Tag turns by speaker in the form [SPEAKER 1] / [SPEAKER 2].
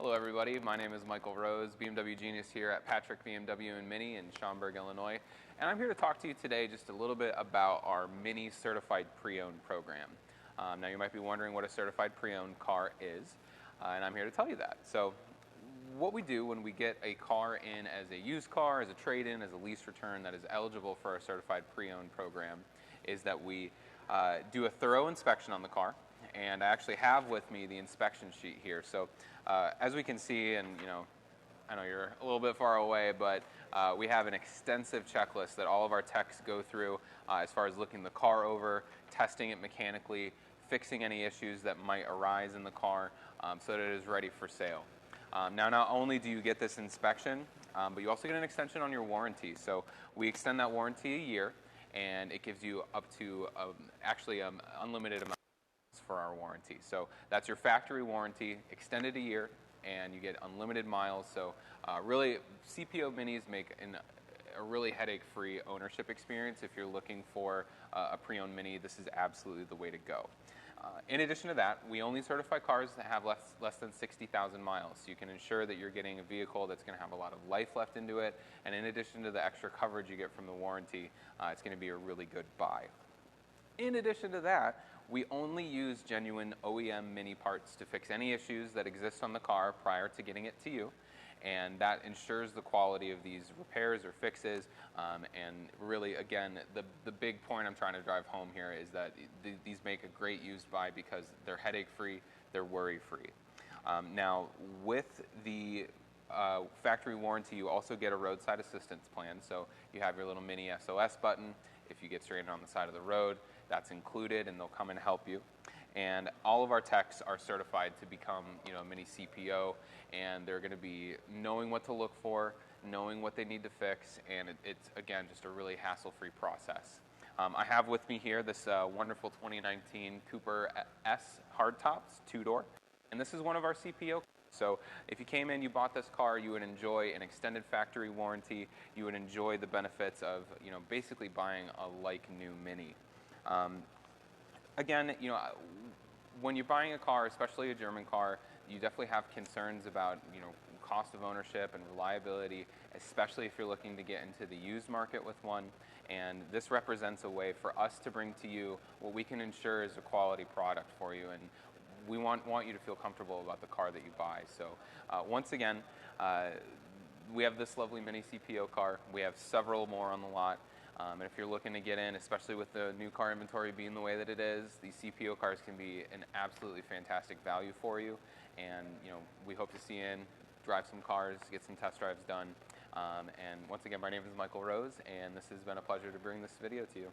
[SPEAKER 1] Hello everybody, my name is Michael Rose, BMW Genius here at Patrick BMW and Mini in Schaumburg, Illinois. And I'm here to talk to you today just a little bit about our Mini Certified Pre-Owned program. Now you might be wondering what a certified pre-owned car is, and I'm here to tell you that. So what we do when we get a car in as a used car, as a trade-in, as a lease return that is eligible for our certified pre-owned program is that we do a thorough inspection on the car. And I actually have with me the inspection sheet here. So as we can see, and I know you're a little bit far away, but we have an extensive checklist that all of our techs go through as far as looking the car over, testing it mechanically, fixing any issues that might arise in the car so that it is ready for sale. Now, not only do you get this inspection, but you also get an extension on your warranty. So we extend that warranty a year, and it gives you up to actually unlimited amount for our warranty. So that's your factory warranty, extended a year, and you get unlimited miles. So really, CPO Minis make a really headache-free ownership experience. If you're looking for a pre-owned Mini, this is absolutely the way to go. In addition to that, we only certify cars that have less than 60,000 miles. So you can ensure that you're getting a vehicle that's going to have a lot of life left into it. And in addition to the extra coverage you get from the warranty, it's going to be a really good buy. In addition to that, we only use genuine OEM Mini parts to fix any issues that exist on the car prior to getting it to you. And that ensures the quality of these repairs or fixes. And really, again, the big point I'm trying to drive home here is that these make a great used buy because they're headache-free, they're worry-free. Now, with the factory warranty, you also get a roadside assistance plan. So you have your little Mini SOS button. If you get stranded on the side of the road, that's included, and they'll come and help you. And all of our techs are certified to become, a Mini CPO, and they're going to be knowing what to look for, knowing what they need to fix, and it's again just a really hassle-free process. I have with me here this wonderful 2019 Cooper S hardtops, two-door, and this is one of our CPO. So if you came in, you bought this car, you would enjoy an extended factory warranty. You would enjoy the benefits of, basically buying a like-new Mini. Again, when you're buying a car, especially a German car, you definitely have concerns about, cost of ownership and reliability, especially if you're looking to get into the used market with one. And this represents a way for us to bring to you what we can ensure is a quality product for you. And we want you to feel comfortable about the car that you buy. So once again, we have this lovely Mini CPO car. We have several more on the lot. And if you're looking to get in, especially with the new car inventory being the way that it is, these CPO cars can be an absolutely fantastic value for you. And we hope to see you in, drive some cars, get some test drives done. And once again, my name is Michael Rose, and this has been a pleasure to bring this video to you.